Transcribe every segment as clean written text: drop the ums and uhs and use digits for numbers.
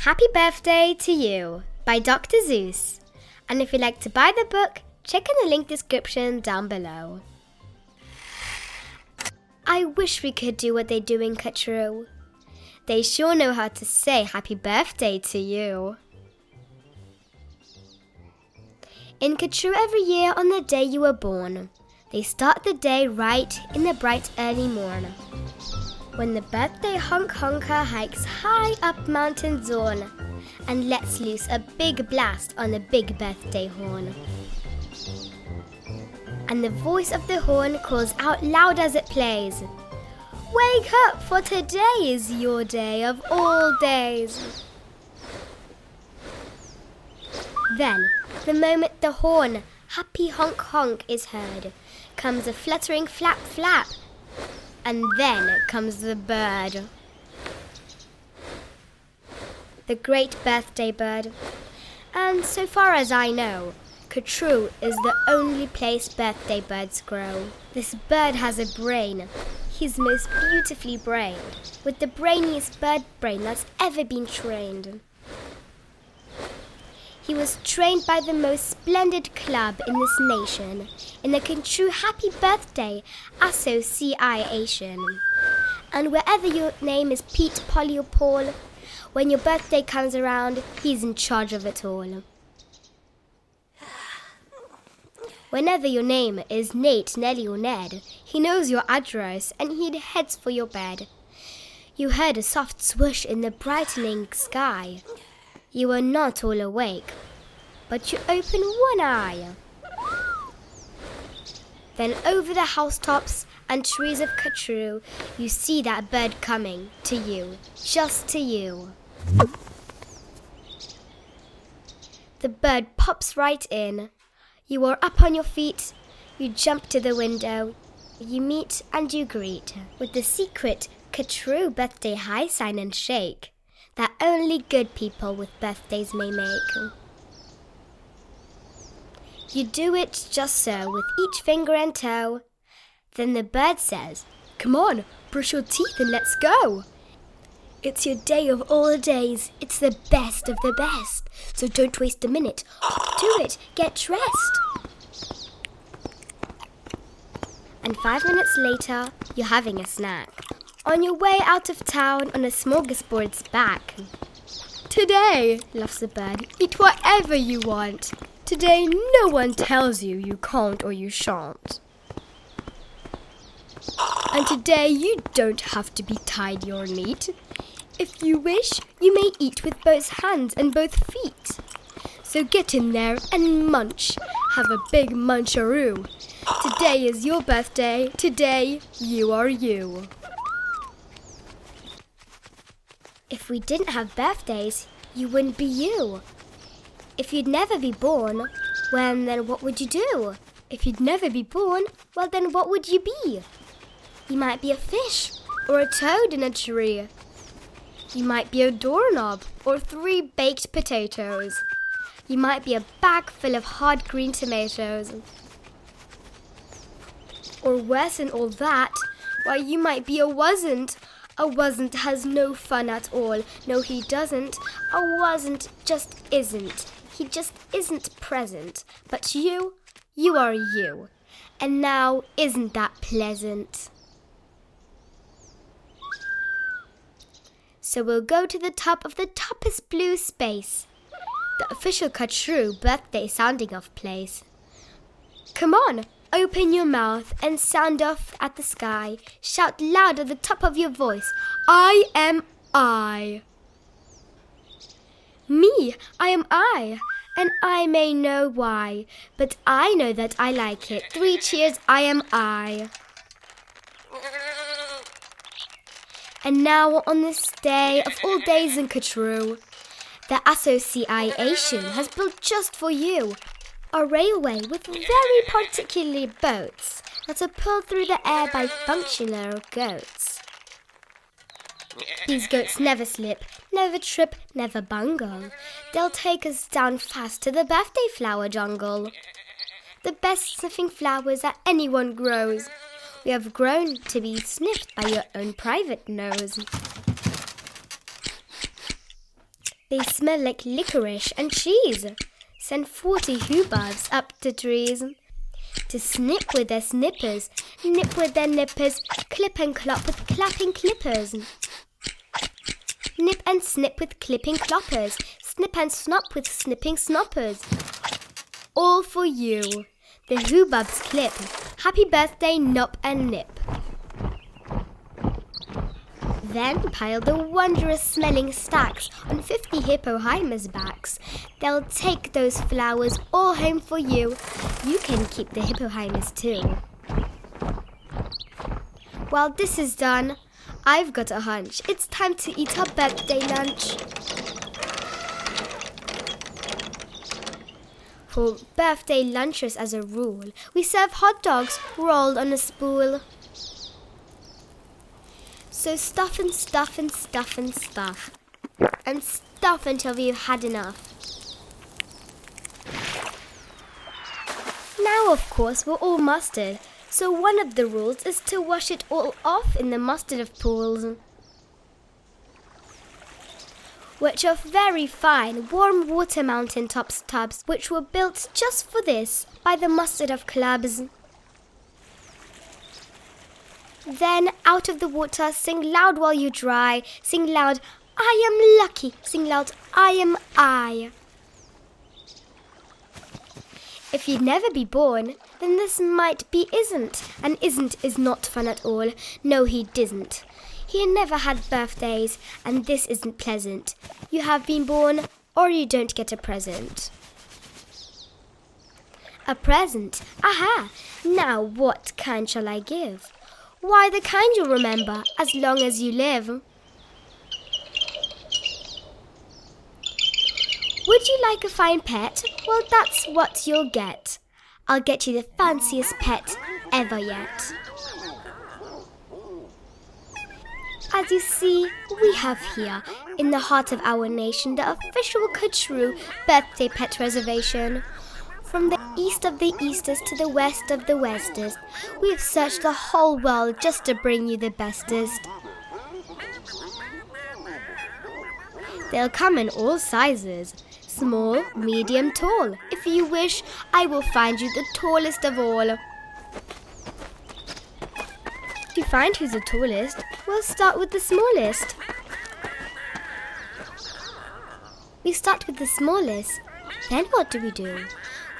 Happy Birthday to You by Dr. Seuss. And if you'd like to buy the book, check in the link description down below. I wish we could do what they do in Katroo. They sure know how to say happy birthday to you. In Katroo every year on the day you were born, they start the day right in the bright early morn. When the birthday Honk-Honker hikes high up Mountain Zorn and lets loose a big blast on the big birthday horn. And the voice of the horn calls out loud as it plays, "Wake up, for today is your day of all days." Then, the moment the horn, happy honk-honk, is heard, comes a fluttering flap-flap, and then comes the bird. The great birthday bird. And so far as I know, Katroo is the only place birthday birds grow. This bird has a brain. He's most beautifully brained, with the brainiest bird brain that's ever been trained. He was trained by the most splendid club in this nation, in the Katroo Happy Birthday Association. And wherever your name is Pete, Polly or Paul, when your birthday comes around, he's in charge of it all. Whenever your name is Nate, Nellie or Ned, he knows your address and he heads for your bed. You heard a soft swoosh in the brightening sky. You are not all awake, but you open one eye. Then over the housetops and trees of Katroo, you see that bird coming to you, just to you. The bird pops right in. You are up on your feet, you jump to the window, you meet and you greet with the secret Katroo birthday high sign and shake that only good people with birthdays may make. You do it just so with each finger and toe. Then the bird says, "Come on, brush your teeth and let's go. It's your day of all days, it's the best of the best. So don't waste a minute, hop to it, get dressed." And 5 minutes later, you're having a snack, on your way out of town on a smorgasbord's back. "Today," laughs the bird, "eat whatever you want. Today no one tells you you can't or you shan't. And today you don't have to be tidy or neat. If you wish, you may eat with both hands and both feet. So get in there and munch, have a big muncharoo. Today is your birthday, today you are you." If we didn't have birthdays, you wouldn't be you. If you'd never be born, well then what would you do? If you'd never be born, well then what would you be? You might be a fish or a toad in a tree. You might be a doorknob or 3 baked potatoes. You might be a bag full of hard green tomatoes. Or worse than all that, why you might be a wasn't. A wasn't has no fun at all. No, he doesn't. A wasn't just isn't. He just isn't present. But you are you. And now, isn't that pleasant? So we'll go to the top of the toppest blue space, the official Katroo birthday sounding off place. Come on, open your mouth and sound off at the sky. Shout loud at the top of your voice, "I am I." Me, I am I, and I may know why, but I know that I like it. 3 cheers, I am I. And now on this day of all days in Katroo, the association has built just for you a railway with very particular boats that are pulled through the air by functional goats. These goats never slip, never trip, never bungle. They'll take us down fast to the birthday flower jungle. The best sniffing flowers that anyone grows. We have grown to be sniffed by your own private nose. They smell like licorice and cheese. Send 40 hubbubs up the trees to snip with their snippers, nip with their nippers, clip and clop with clapping clippers. Nip and snip with clipping cloppers, snip and snop with snipping snoppers. All for you. The hubbubs clip. Happy birthday, Nop and Nip. Then pile the wondrous smelling stacks on 50 hippopotamus backs. They'll take those flowers all home for you. You can keep the hippopotamus too. While this is done, I've got a hunch. It's time to eat our birthday lunch. For birthday lunches as a rule, we serve hot dogs rolled on a spool. So stuff and stuff and stuff and stuff. And stuff until we've had enough. Now, of course, we're all mustard. So one of the rules is to wash it all off in the mustard of pools, which are very fine, warm water mountaintops tubs, which were built just for this by the mustard of clubs. Then, out of the water, sing loud while you dry. Sing loud, I am lucky. Sing loud, I am I. If you'd never be born, then this might be isn't. And isn't is not fun at all. No, he disn't. He never had birthdays, and this isn't pleasant. You have been born, or you don't get a present. A present? Aha! Now what kind shall I give? Why, the kind you'll remember as long as you live. Would you like a fine pet? Well, that's what you'll get. I'll get you the fanciest pet ever yet. As you see, we have here, in the heart of our nation, the official Katroo birthday pet reservation. From the east of the eastest to the west of the westest, we've searched the whole world just to bring you the bestest. They'll come in all sizes, small, medium, tall. If you wish, I will find you the tallest of all. To find who's the tallest, we'll start with the smallest. We start with the smallest. Then what do?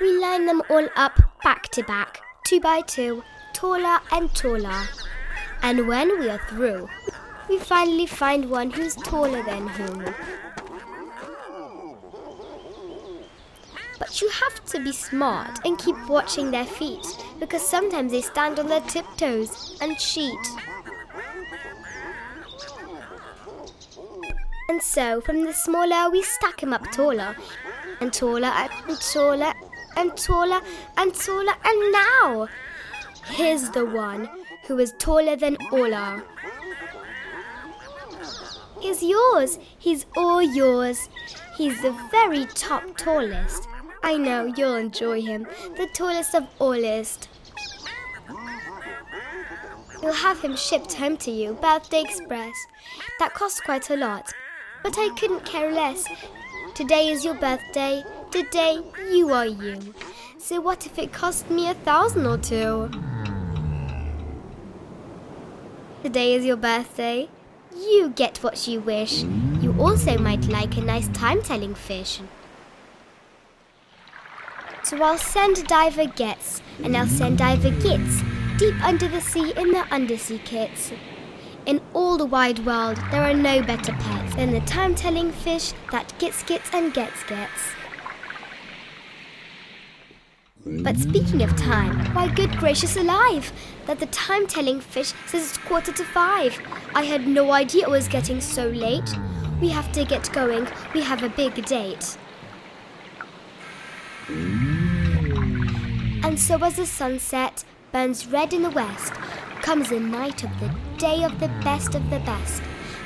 We line them all up back to back, 2 by 2, taller and taller. And when we are through, we finally find one who's taller than who. But you have to be smart and keep watching their feet, because sometimes they stand on their tiptoes and cheat. And so, from the smaller, we stack them up taller, and taller, and taller, and taller, and taller, and now, here's the one who is taller than all are. He's yours, he's all yours. He's the very top tallest. I know, you'll enjoy him, the tallest of allest. We'll have him shipped home to you, Birthday Express. That costs quite a lot, but I couldn't care less. Today is your birthday, today you are you. So what if it cost me 1,000 or 2? Today is your birthday, you get what you wish. You also might like a nice time-telling fish. So I'll send Diver Gets, and I'll send Diver Gits, deep under the sea in the undersea kits. In all the wide world, there are no better pets than the time-telling fish that gets and gets. But speaking of time, why good gracious alive, that the time-telling fish says it's 5:15. I had no idea it was getting so late. We have to get going, we have a big date. And so as the sunset burns red in the west, comes the night of the day of the best,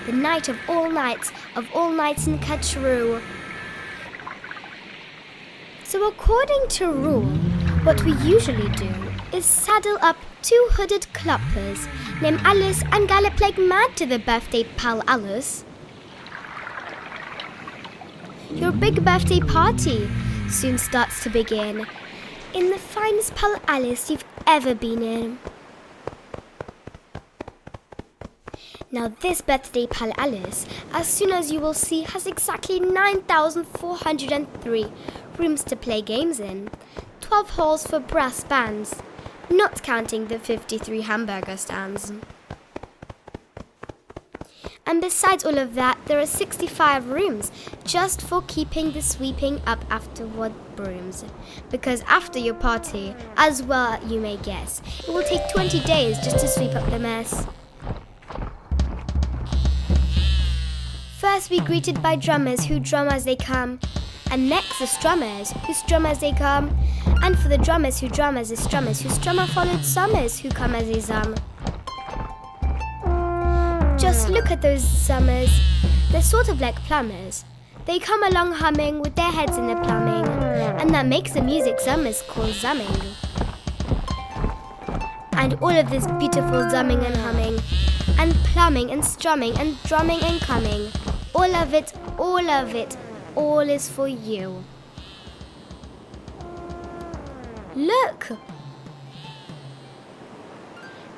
the night of all nights in Katroo. So according to rule, what we usually do is saddle up 2 hooded cloppers, name Alice and gallop like mad to the Birthday Pal-alace. Your big birthday party soon starts to begin in the finest Pal-alace you've ever been in. Now this Birthday Pal-alace, as soon as you will see, has exactly 9,403 rooms to play games in, 12 halls for brass bands, not counting the 53 hamburger stands. And besides all of that, there are 65 rooms just for keeping the sweeping up afterward brooms. Because after your party, as well you may guess, it will take 20 days just to sweep up the mess. First we greeted by drummers who drum as they come. And next the strummers who strum as they come. And for the drummers who drum as the strummers who strum are followed summers who come as they zum. Just look at those summers, they're sort of like plumbers. They come along humming with their heads in the plumbing, and that makes the music summers call zumming. And all of this beautiful zumming and humming, and plumbing and strumming and drumming and coming, all of it, all is for you. Look!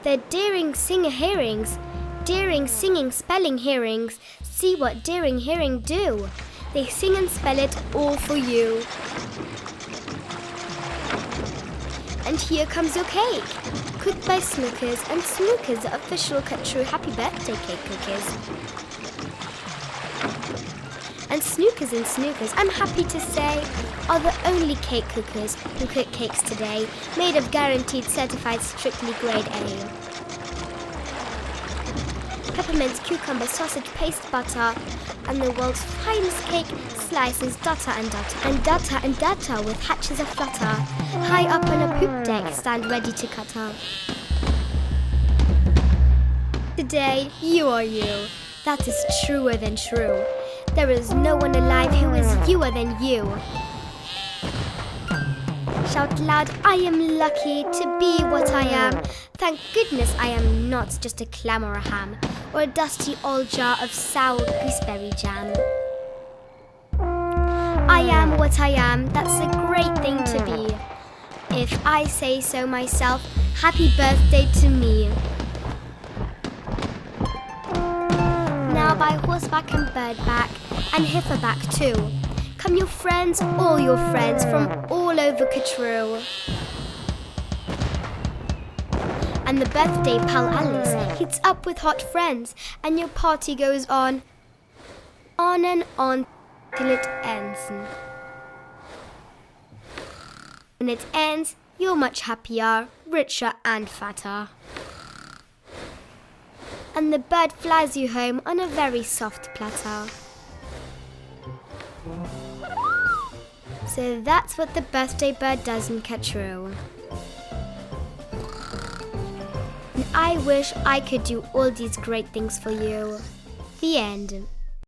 They're daring singer hearings. Deering, singing, spelling hearings. See what Deering hearing do. They sing and spell it all for you. And here comes your cake, cooked by Snookers, and Snookers, the official Katroo happy birthday cake cookers. And Snookers, I'm happy to say, are the only cake cookers who cook cakes today, made of guaranteed certified strictly grade A. Peppermint, cucumber, sausage, paste, butter, and the world's finest cake slices, dutter and dutter with hatches aflutter. High up on a poop deck, stand ready to cut her. Today, you are you. That is truer than true. There is no one alive who is youer than you. Shout loud, I am lucky to be what I am. Thank goodness I am not just a clam or a ham, or a dusty old jar of sour gooseberry jam. I am what I am, that's a great thing to be. If I say so myself, happy birthday to me. Now by horseback and birdback, and heiferback too. Come your friends, all your friends from all over Katroo. And the Birthday Pal-alace heats up with hot friends, and your party goes on and on till it ends. When it ends, you're much happier, richer and fatter. And the bird flies you home on a very soft platter. So that's what the birthday bird does in Katroo. And I wish I could do all these great things for you. The end.